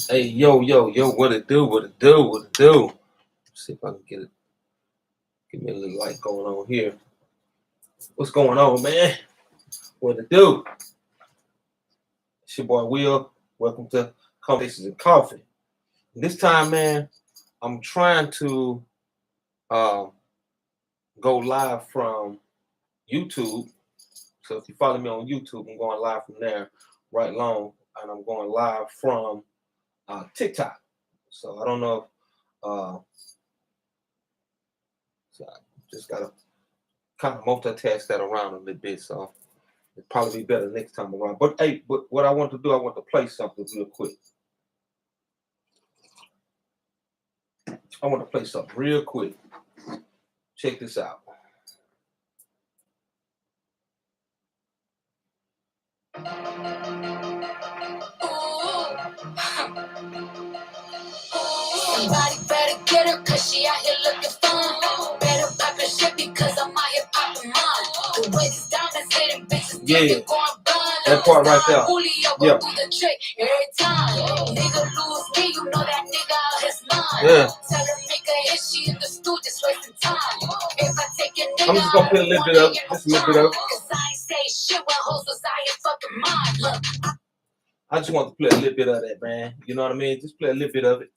Hey, yo, what it do? What it do? What it do? Let's see if I can get it. Give me a little light going on here. What's going on, man? What it do? It's your boy Will. Welcome to Conversations and Coffee. This time, man, I'm trying to go live from YouTube. So if you follow me on YouTube, I'm going live from there right long, and I'm going live from TikTok. So I don't know if so I just gotta kind of multitask that around a little bit. So it'll probably be better next time around. But hey, but what I want to do, I want to play something real quick. I want to play something real quick. Check this out. Somebody better get her, cause she out here looking fun. Better pop your shit because I'm out here popping mine. The way these diamonds hitting bitches, yeah. That part right there. Yeah. Do the trick every time. Nigga lose me, you know that nigga out his mind. Yeah. Tell her nigga hit, she in the stool just wasting time. If I take your nigga, I'm just gonna play a little bit of it. Just a little bit of it. Cause I ain't say shit when hoes was out here fucking mine. Look. I just want to play a little bit of that, man. You know what I mean? Just play a little bit of it.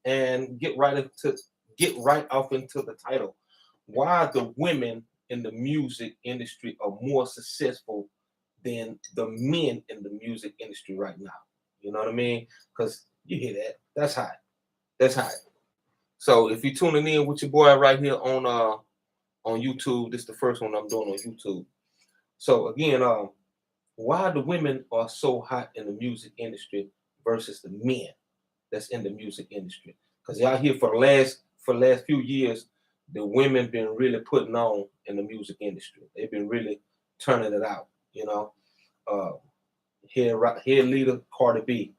And get right off into the title. Why the women in the music industry are more successful than the men in the music industry right now. You know what I mean? Because you hear that. That's hot. That's hot. So if you're tuning in with your boy right here on YouTube, this is the first one I'm doing on YouTube. So again, why the women are so hot in the music industry versus the men that's in the music industry. Because y'all here for the last few years, the women been really putting on in the music industry. They've been really turning it out, you know. Here leader Cardi B,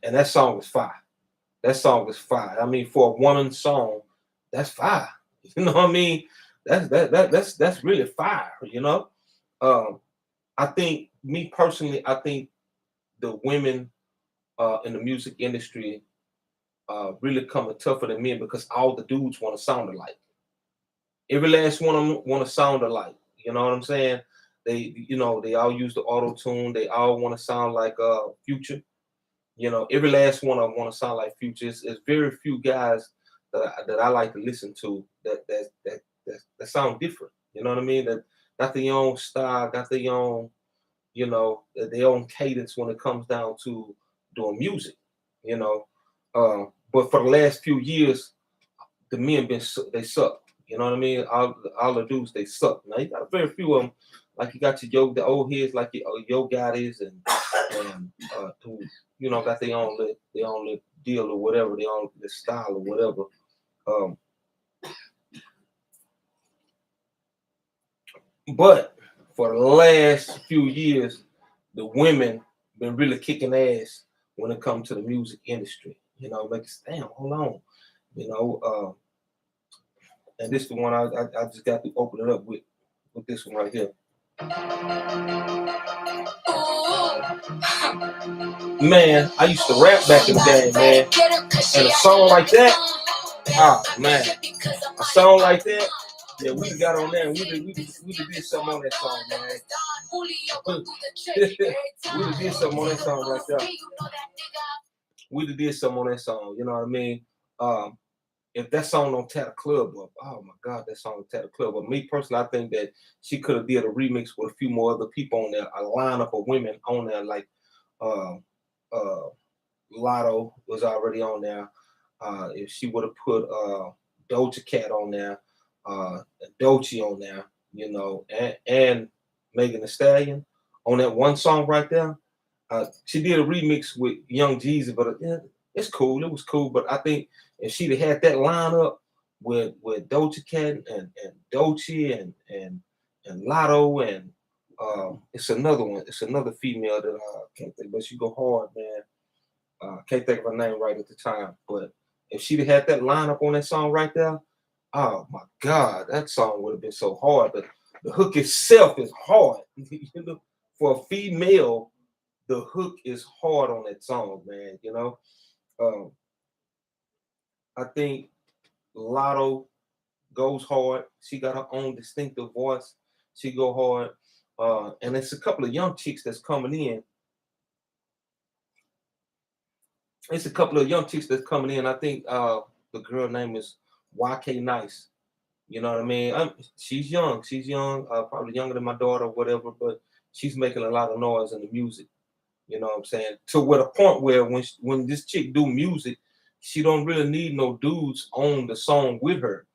and that song is fire. That song is fire. I mean, for a woman song, that's fire. You know what I mean? That's really fire. You know. I think me personally, I think the women in the music industry really coming tougher than men because all the dudes want to sound alike. Every last one of them want to sound alike. You know what I'm saying? They all use the auto tune. They all want to sound like Future. You know, every last one of them want to sound like Future. It's very few guys that I like to listen to that sound different. You know what I mean? That got their own style, got their own, their own cadence when it comes down to doing music. You know, but for the last few years, the men they suck. You know what I mean? All the dudes they suck. Now you got very few of them, like you got the old heads like your Gottis and who got their own little deal or whatever, their own style or whatever. But for the last few years, the women been really kicking ass when it comes to the music industry. You know, like damn, hold on. You know, and this is the one I just got to open it up with this one right here. Man, I used to rap back in the day, man. And a song like that, man, a song like that, yeah, we got on there and we did something on that song, man. We did something on that song right there. We did something on that song, you know what I mean? If that song don't tear the club up, oh my God, that song tear the club up. Me personally, I think that she could have did a remix with a few more other people on there, a lineup of women on there, like Lotto was already on there. If she would have put Doja Cat on there, Doechii on there, you know, and Megan Thee Stallion on that one song right there. She did a remix with Young Jeezy, but it's cool. It was cool, but I think if she'd have had that lineup with Doja Cat and Doechii and Lotto and it's another one. It's another female that I can't think, but she go hard, man. Can't think of her name right at the time, but if she'd had that lineup on that song right there, oh my God, that song would have been so hard. The hook itself is hard. For a female, the hook is hard on that song, man. Um, I think Lotto goes hard. She got her own distinctive voice. She go hard. And it's a couple of young chicks that's coming in. It's a couple of young chicks that's coming in. I think the girl name is YK Nice. You know what I mean? She's young. She's young, probably younger than my daughter or whatever, but she's making a lot of noise in the music. You know what I'm saying? To what a point where when this chick do music, she don't really need no dudes on the song with her.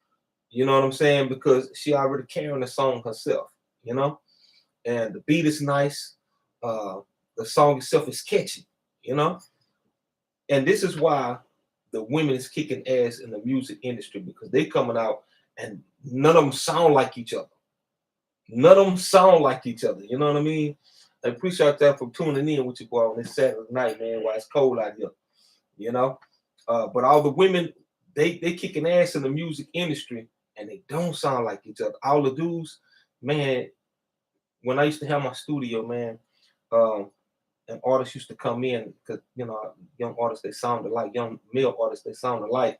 You know what I'm saying? Because she already carrying the song herself, And the beat is nice. The song itself is catchy, And this is why the women is kicking ass in the music industry, because they coming out and none of them sound like each other. None of them sound like each other. You know what I mean? I appreciate that for tuning in with your boy on this Saturday night, man, while it's cold out here. But all the women, they kicking ass in the music industry, and they don't sound like each other. All the dudes, man, when I used to have my studio, man, and artists used to come in because, young artists, they sounded like, young male artists, they sounded like,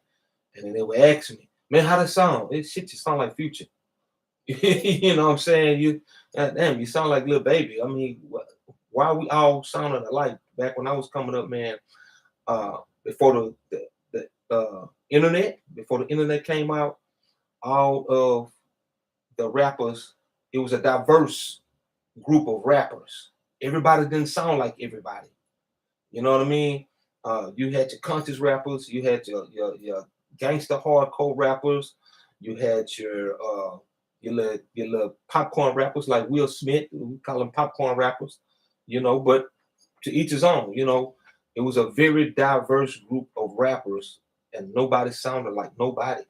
and then they would ask me, man, how does it sound? This shit just sound like Future. You know what I'm saying? Damn, you sound like Lil Baby. I mean, why we all sounding alike? Back when I was coming up, man, before the internet, before the internet came out, all of the rappers, it was a diverse group of rappers. Everybody didn't sound like everybody. You know what I mean? You had your conscious rappers, you had your gangster hardcore rappers, you had your little popcorn rappers like Will Smith, we call them popcorn rappers, but to each his own, It was a very diverse group of rappers, and nobody sounded like nobody.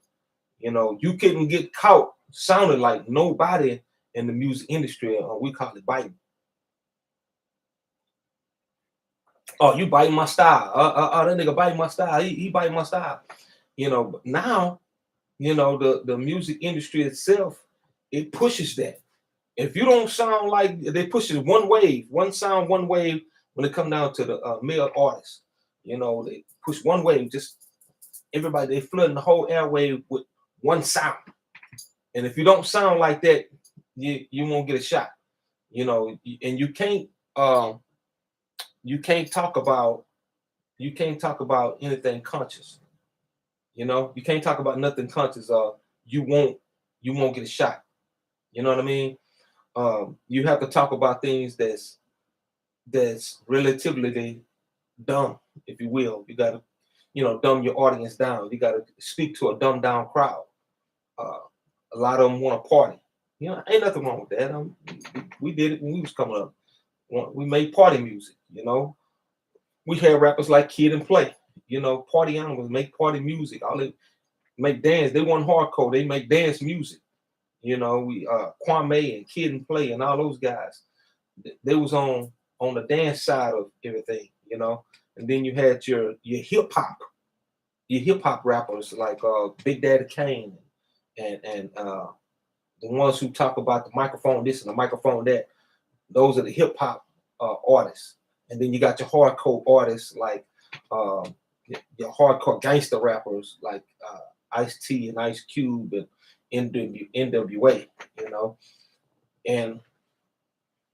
You couldn't get caught sounding like nobody in the music industry, or we call it biting. Oh, you biting my style. That nigga biting my style. He biting my style. But now, the music industry itself, it pushes that. If you don't sound like, they push it one sound, one wave when it come down to the male artists. They push one wave, just everybody, they flooding the whole airwave with one sound. And if you don't sound like that, you won't get a shot. And you can't talk about anything conscious. You can't talk about nothing conscious, you won't get a shot. You know what I mean? You have to talk about things that's relatively dumb, if you will. You got to, dumb your audience down. You got to speak to a dumbed down crowd. A lot of them want to party. Ain't nothing wrong with that. We did it when we was coming up. We made party music. We had rappers like Kid and Play. Party animals make party music. All they make dance. They weren't hardcore. They make dance music. We Kwame and Kid and Play and all those guys. They was on the dance side of everything. And then you had your hip hop rappers like Big Daddy Kane and the ones who talk about the microphone this and the microphone that. Those are the hip hop artists. And then you got your hardcore artists like your hardcore gangster rappers like Ice-T and Ice Cube and NWA, And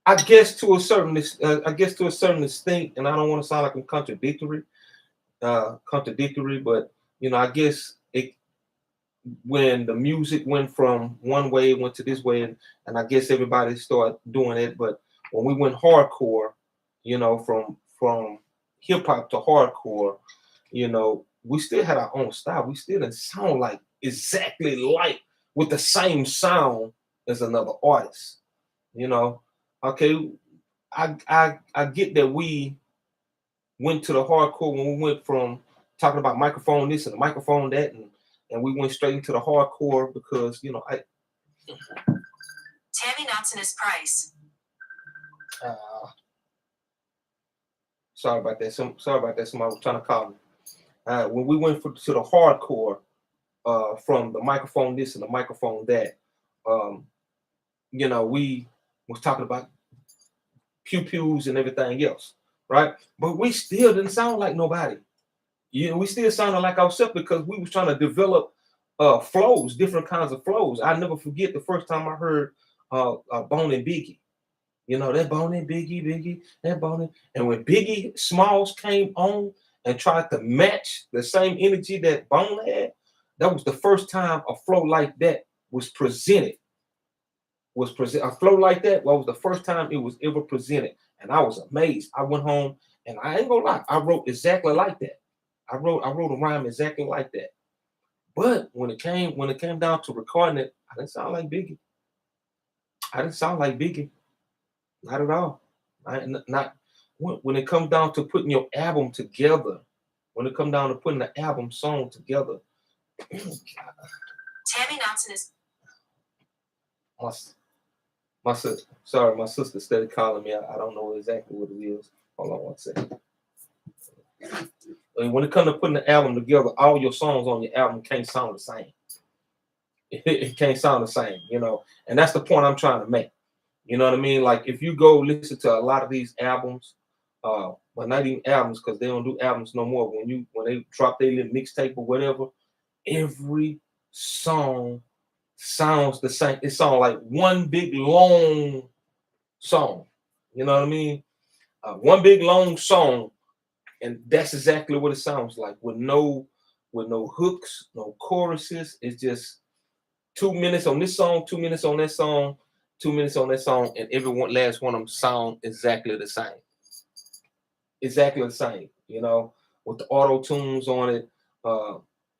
I guess to a certain extent, and I don't want to sound like I'm contradictory, but I guess when the music went from one way, went to this way, and I guess everybody started doing it. But when we went hardcore, from hip hop to hardcore, we still had our own style. We still didn't sound like exactly like with the same sound as another artist. Okay, I get that we went to the hardcore when we went from talking about microphone this and the microphone that, and we went straight into the hardcore because Tammy Knotson is Price. Sorry about that. Sorry about that. Somebody was trying to call me. When we went to the hardcore, from the microphone this and the microphone that, you know, we was talking about pew-pews and everything else, right? But we still didn't sound like nobody. You know, we still sounded like ourselves because we was trying to develop flows, different kinds of flows. I never forget the first time I heard Bone and Biggie. You know, that Bone and Biggie, that Bone. And when Biggie Smalls came on and tried to match the same energy that Bone had, that was the first time a flow like that was presented. A flow like that was the first time it was ever presented. And I was amazed. I went home and I ain't gonna lie, I wrote exactly like that. I wrote a rhyme exactly like that. But when it came down to recording it, I didn't sound like Biggie. Not at all. Not when it comes down to putting your album together. When it comes down to putting the album song together. Tammy Nelson is my sister. Sorry, my sister started calling me. I don't know exactly what it is. Hold on one second. When it comes to putting the album together, all your songs on your album can't sound the same. It can't sound the same, you know. And that's the point I'm trying to make. You know what I mean? Like if you go listen to a lot of these albums, well, not even albums because they don't do albums no more. When they drop their little mixtape or whatever, every song sounds the same. It sounds like one big long song. You know what I mean? One big long song, and that's exactly what it sounds like with no hooks, no choruses. It's just 2 minutes on this song, 2 minutes on that song, 2 minutes on that song, and last one of them sound exactly the same. Exactly the same, you know, with the auto tunes on it.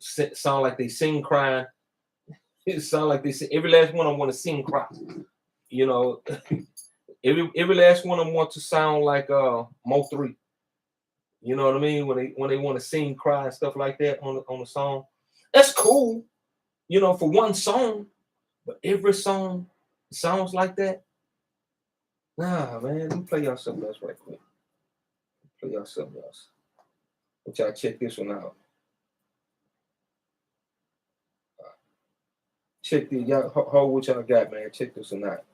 Sound like they sing crying. It sound like they sing. Every last one of them want to sing cry. You know, every last one of them want to sound like Mo3. You know what I mean? When they want to sing, cry, and stuff like that on the song. That's cool, you know, for one song. But every song sounds like that. Nah, man. Let me play y'all something else right quick. Play y'all something else. Let y'all check this one out. Check the y'all hold what y'all got, man. Check this one out.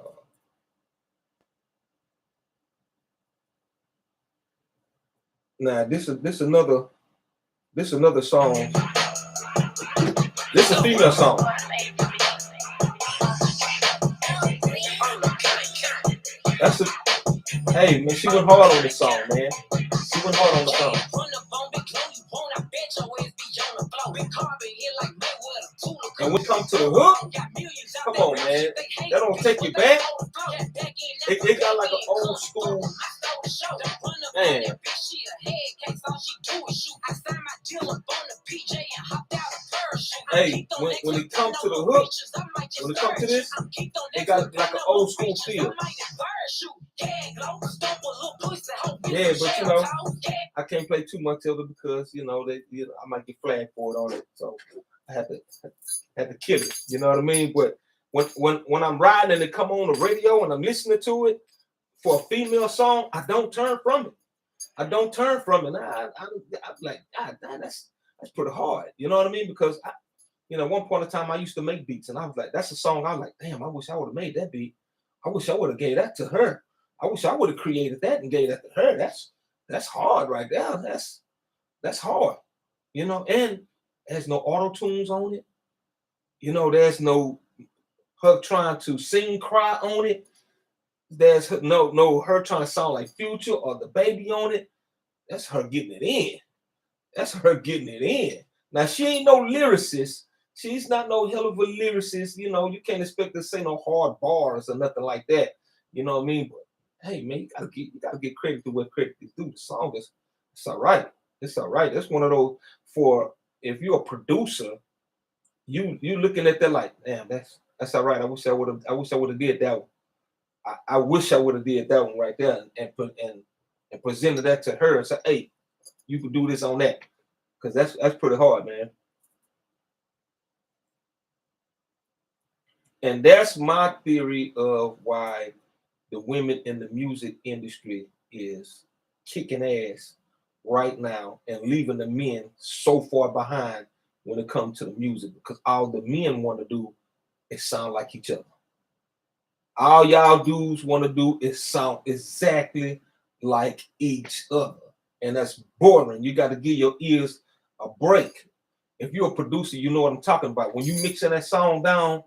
Now this is another song. This is a female song. That's a hey man, she went hard on this song, man. She went hard on the song. And when it comes to the hook, come on, man. That don't take you back. It got like an old school. Man. Hey, when it comes to the hook, when it comes to this, it got like an old school feel. Yeah, but you know, I can't play too much of it because you know I might get flagged for it on it. So I had to kill it. You know what I mean? But when I'm riding and it come on the radio and I'm listening to it for a female song, I don't turn from it. I'm like, God, that's pretty hard. You know what I mean? Because one point in time I used to make beats and I was like, that's a song. I was like, damn, I wish I would have made that beat. I wish I would have gave that to her. I wish I would have created that and gave that to her. That's hard right there. That's hard. You know, and there's no auto tunes on it. You know, there's no her trying to sing cry on it. There's no her trying to sound like Future or the Baby on it. That's her getting it in. That's her getting it in. Now she ain't no lyricist. She's not no hell of a lyricist. You know, you can't expect to say no hard bars or nothing like that. You know what I mean? But hey, man, you gotta get credit to what credit is due. The song it's all right. It's all right. That's one of those for if you're a producer, you looking at that like, damn, that's all right. I wish I would have did that one. I wish I would have did that one right there and presented that to her and said, hey, you could do this on that. Because that's pretty hard, man. And that's my theory of why the women in the music industry is kicking ass right now and leaving the men so far behind when it comes to the music, because all the men want to do is sound like each other. All y'all dudes want to do is sound exactly like each other. And that's boring. You got to give your ears a break. If you're a producer, you know what I'm talking about. When you mixing that song down,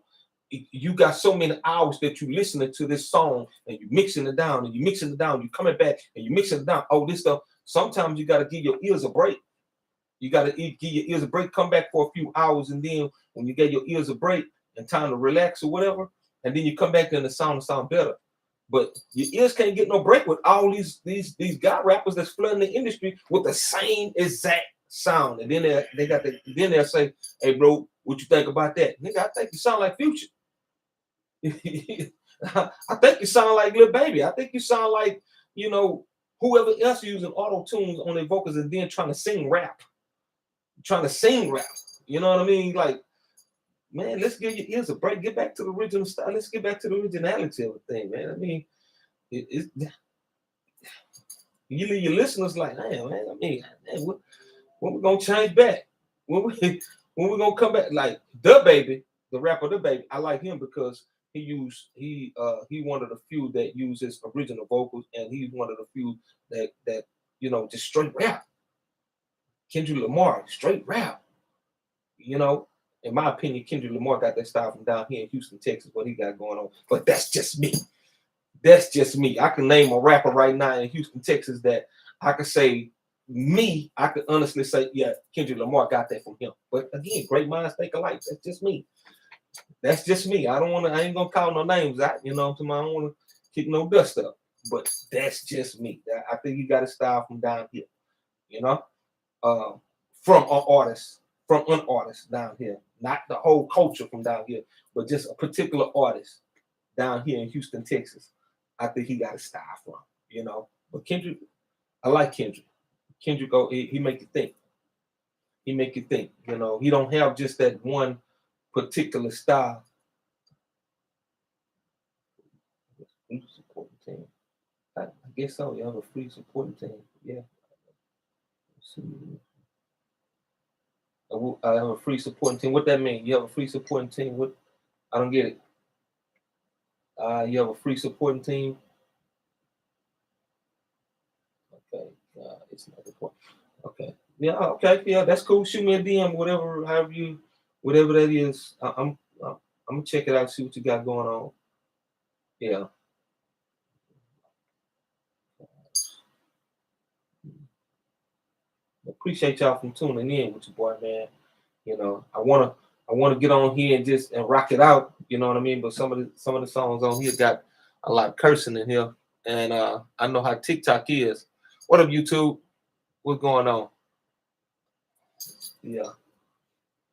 you got so many hours that you listening to this song and you mixing it down and you mixing it down, you coming back and you mixing it down. Oh, this stuff. Sometimes you got to give your ears a break. You got to give your ears a break, come back for a few hours, and then when you get your ears a break and time to relax or whatever, and then you come back and the sound better. But your ears can't get no break with all these guy rappers that's flooding the industry with the same exact sound. And then they'll say, "Hey, bro, what you think about that?" Nigga, I think you sound like Future. I think you sound like Lil Baby. I think you sound like, whoever else using auto tunes on their vocals and then trying to sing rap. You know what I mean? Like, man, let's give your ears a break. Get back to the original style. Let's get back to the originality of the thing, man. I mean, you leave your listeners like, damn, man. I mean, when we gonna change back? When we gonna come back? Like DaBaby, the rapper DaBaby, I like him because he one of the few that uses original vocals, and he's one of the few that just straight rap. Kendrick Lamar, straight rap. In my opinion, Kendrick Lamar got that style from down here in Houston, Texas, what he got going on. But that's just me. That's just me. I can name a rapper right now in Houston, Texas that I could say I could honestly say, yeah, Kendrick Lamar got that from him. But again, great minds think alike. That's just me. That's just me. I ain't gonna call no names out, I don't want to kick no dust up. But that's just me. I think he got a style from down here, from an artist down here, not the whole culture from down here, but just a particular artist down here in Houston, Texas. I think he got a style from, But Kendrick, I like Kendrick. Kendrick, he make you think. He make you think, He don't have just that one particular style. Free supporting team. I guess so. You have a free supporting team. Yeah. Let's see. I have a free supporting team. What that mean? You have a free supporting team? What? I don't get it. You have a free supporting team? Okay. It's not the point. Okay. Yeah. Okay. Yeah. That's cool. Shoot me a DM. Whatever that is. I'm gonna check it out. See what you got going on. Yeah. Appreciate y'all from tuning in with your boy, man. I wanna get on here and rock it out. You know what I mean? But some of the songs on here got a lot of cursing in here, and I know how TikTok is. What up, YouTube? What's going on? Yeah.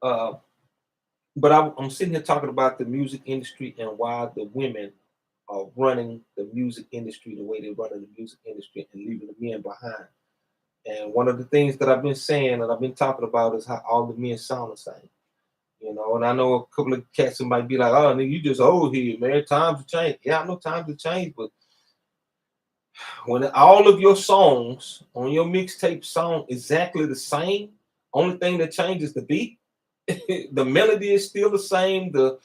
But I'm sitting here talking about the music industry and why the women are running the music industry the way they're running the music industry and leaving the men behind. And one of the things that I've been saying and I've been talking about is how all the men sound the same. And I know a couple of cats who might be like, "Oh, nigga, you just old here, man. Times have changed." Yeah, I know times have changed, but when all of your songs on your mixtape sound exactly the same, only thing that changes the beat, the melody is still the same. The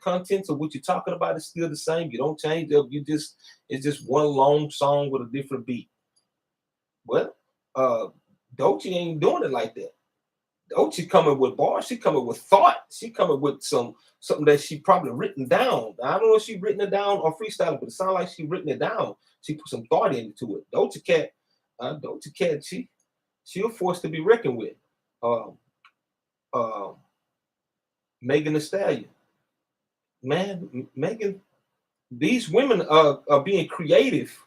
contents of what you're talking about is still the same. You don't change it. It's just one long song with a different beat. Well, Doechii ain't doing it like that. Doechii coming with bars. She coming with thought. She coming with something that she probably written down. I don't know if she written it down or freestyle, but it sounds like she written it down. She put some thought into it. Doechii Cat, she a force to be reckoned with. Megan Thee Stallion, man, Megan. These women are being creative.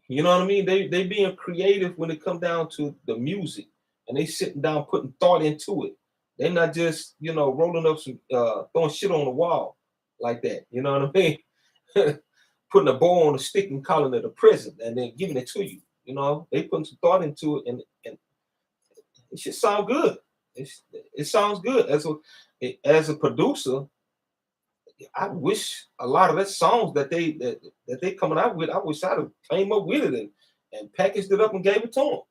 You know what I mean? They being creative when it comes down to the music, and they sitting down putting thought into it. They're not just rolling up some throwing shit on the wall like that. You know what I mean? Putting a bow on a stick and calling it a present, and then giving it to you. They putting some thought into it, and it should sound good. It sounds good as a producer. I wish a lot of that songs that they coming out with, I wish I'd have came up with it and packaged it up and gave it to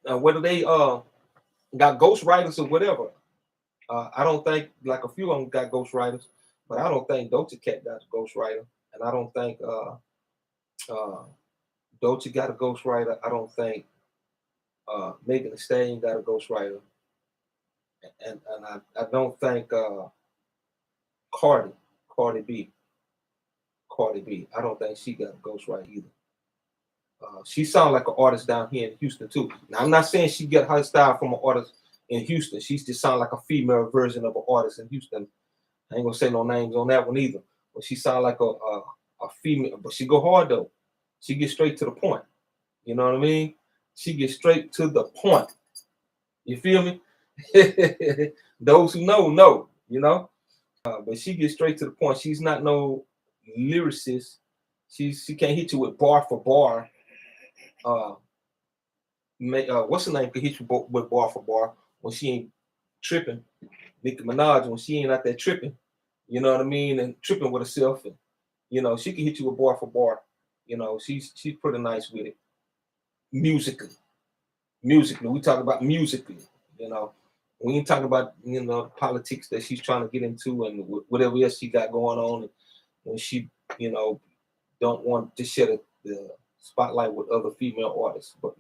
them. Whether they got ghostwriters or whatever, I don't think, like a few of them got ghostwriters, but I don't think Doja Cat got a ghostwriter, and I don't think Doja got a ghostwriter. I don't think Megan Thee Stallion got a ghostwriter, and I don't think Cardi B. I don't think she got a ghostwriter either. She sounds like an artist down here in Houston too. Now I'm not saying she get her style from an artist in Houston. She just sounds like a female version of an artist in Houston. I ain't gonna say no names on that one either. But she sounds like a female, but she go hard though. She gets straight to the point. You know what I mean? She gets straight to the point. You feel me? Those who know, you know. But she gets straight to the point. She's not no lyricist. She can't hit you with bar for bar. What's her name can hit you with bar for bar when she ain't tripping. Nicki Minaj when she ain't out there tripping. You know what I mean? And tripping with herself. And you know, she can hit you with bar for bar. You know, she's pretty nice with it. Musically, we talk about musically. You know, we ain't talking about the politics that she's trying to get into and whatever else she got going on. And when she don't want to share the spotlight with other female artists, but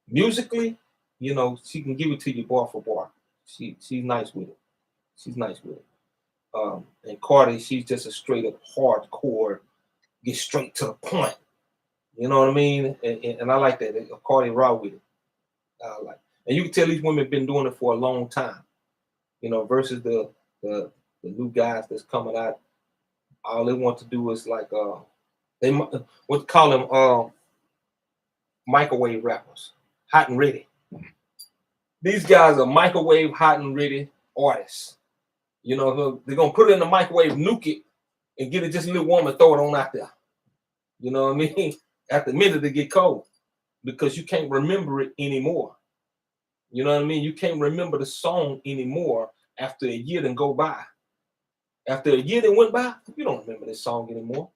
musically, she can give it to you bar for bar. She's nice with it. She's nice with it. And Cardi, she's just a straight up hardcore, get straight to the point. You know what I mean? And I like that. Cardi raw with it. And you can tell these women been doing it for a long time. Versus the new guys that's coming out. All they want to do is like they what call them microwave rappers, hot and ready. These guys are microwave hot and ready artists. They're gonna put it in the microwave, nuke it, and get it just a little warm and throw it on out there. You know what I mean? After a minute it get cold because you can't remember it anymore. You know what I mean? You can't remember the song anymore after a year then go by. After a year that went by, you don't remember this song anymore.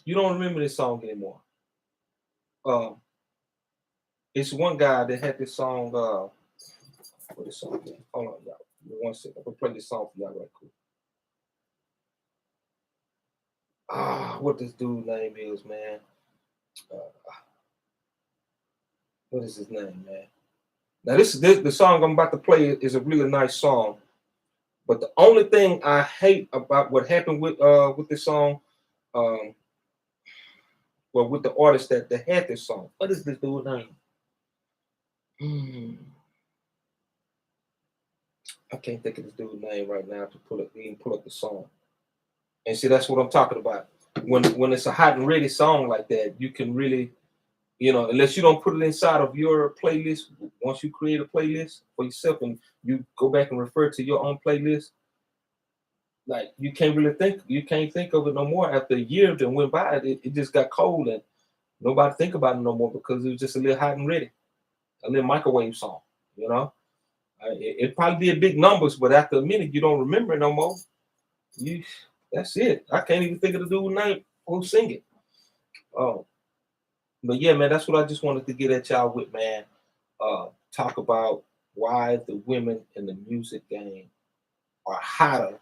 You don't remember this song anymore. It's one guy that had this song. What is song? Hold on, y'all. 1 second. I'm gonna play this song for y'all right quick. What this dude's name is, man? What is his name, man? Now this the song I'm about to play is a really nice song. But the only thing I hate about what happened with this song, well, with the artist that had this song, what is this dude's name? I can't think of this dude's name right now to pull up the song. And see, that's what I'm talking about. When it's a hot and ready song like that, you can really, unless you don't put it inside of your playlist, once you create a playlist for yourself and you go back and refer to your own playlist, like you can't think of it no more. After a year that went by, it just got cold and nobody think about it no more because it was just a little hot and ready, a little microwave song, It probably did big numbers, but after a minute, you don't remember it no more. That's it. I can't even think of the dude's name who sing it. But yeah, man, that's what I just wanted to get at y'all with, man. Talk about why the women in the music game are hotter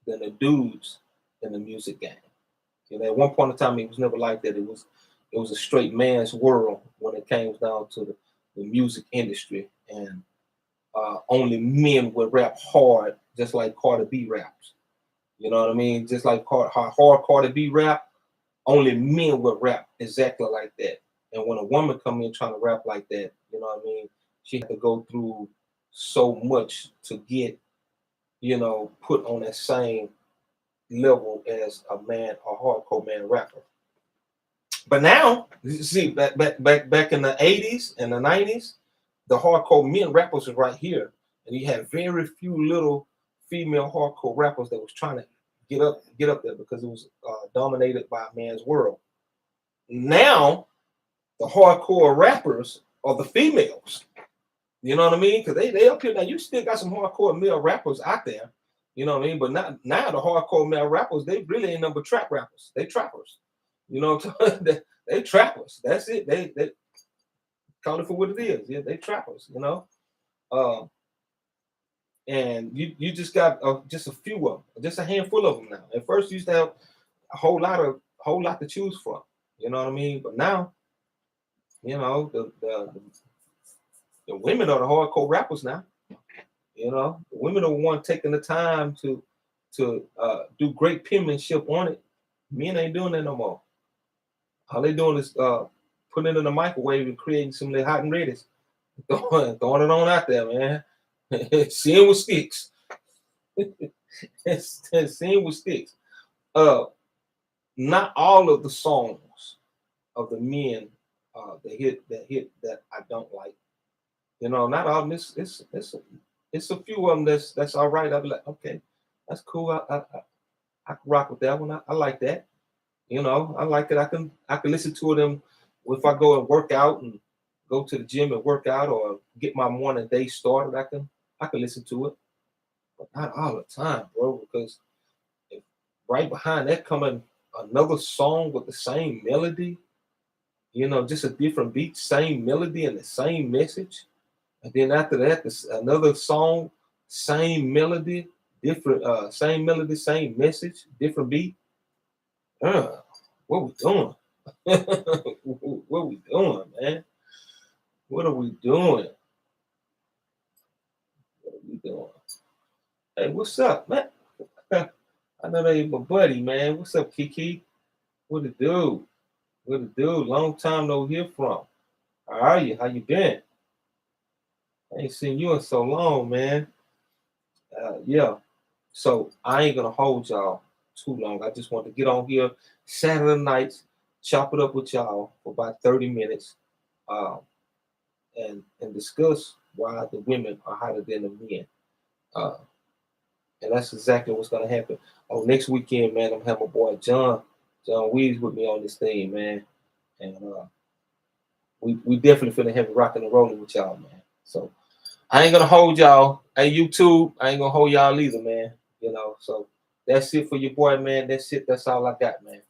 than the dudes in the music game. At one point in time, it was never like that. It was a straight man's world when it came down to the music industry, and only men would rap hard, just like Cardi B raps. You know what I mean? Just like hard Cardi B rap, only men would rap exactly like that. And when a woman come in trying to rap like that, you know what I mean? She had to go through so much to get, put on that same level as a man, a hardcore man rapper. But now, you see, back in the 80s and the 90s, the hardcore men rappers are right here. And you had very few little female hardcore rappers that was trying to get up there because it was dominated by a man's world. Now, the hardcore rappers are the females. You know what I mean? Because they up here now. You still got some hardcore male rappers out there. You know what I mean? But not now the hardcore male rappers, they really ain't number trap rappers. They trappers. You know what I'm saying? They trappers. That's it. They call it for what it is. Yeah, they trappers, you know. Uh, and you just got just a few of them, just a handful of them now. At first, you used to have a whole lot to choose from. You know what I mean? But now, you know, the women are the hardcore rappers now. You know, the women are the one taking the time to do great penmanship on it. Men ain't doing that no more. All they doing is putting it in the microwave and creating some of the hot and ready's, throwing it on out there, man. Seeing what sticks. Seeing what sticks. Not all of the songs of the men that I don't like. You know, not all this. It's a few of them that's all right. I'll be like, okay, that's cool. I can rock with that one. I like that. You know, I like it. I can listen to them if I go and work out and go to the gym and work out or get my morning day started. I can listen to it, but not all the time, bro. Because right behind that coming another song with the same melody, you know, just a different beat, same melody and the same message. And then after that, this another song, same melody, different, same melody, same message, different beat. What we doing? What we doing, man? What are we doing? What are we doing? Hey, what's up, man? I know that ain't my buddy, man. What's up, Kiki? What it do? What it do? Long time no hear from. How are you? How you been? I ain't seen you in so long, man. Yeah. So I ain't gonna hold y'all too long. I just want to get on here Saturday nights, chop it up with y'all for about 30 minutes, um, and discuss why the women are hotter than the men. Uh, and that's exactly what's gonna happen. Oh, next weekend, man, I'm gonna have my boy John Weeds with me on this thing, man. And we definitely finna have it rocking and rolling with y'all, man. So I ain't gonna hold y'all. Hey, YouTube, I ain't gonna hold y'all either, man. You know, so that's it for your boy, man. That's it. That's all I got, man.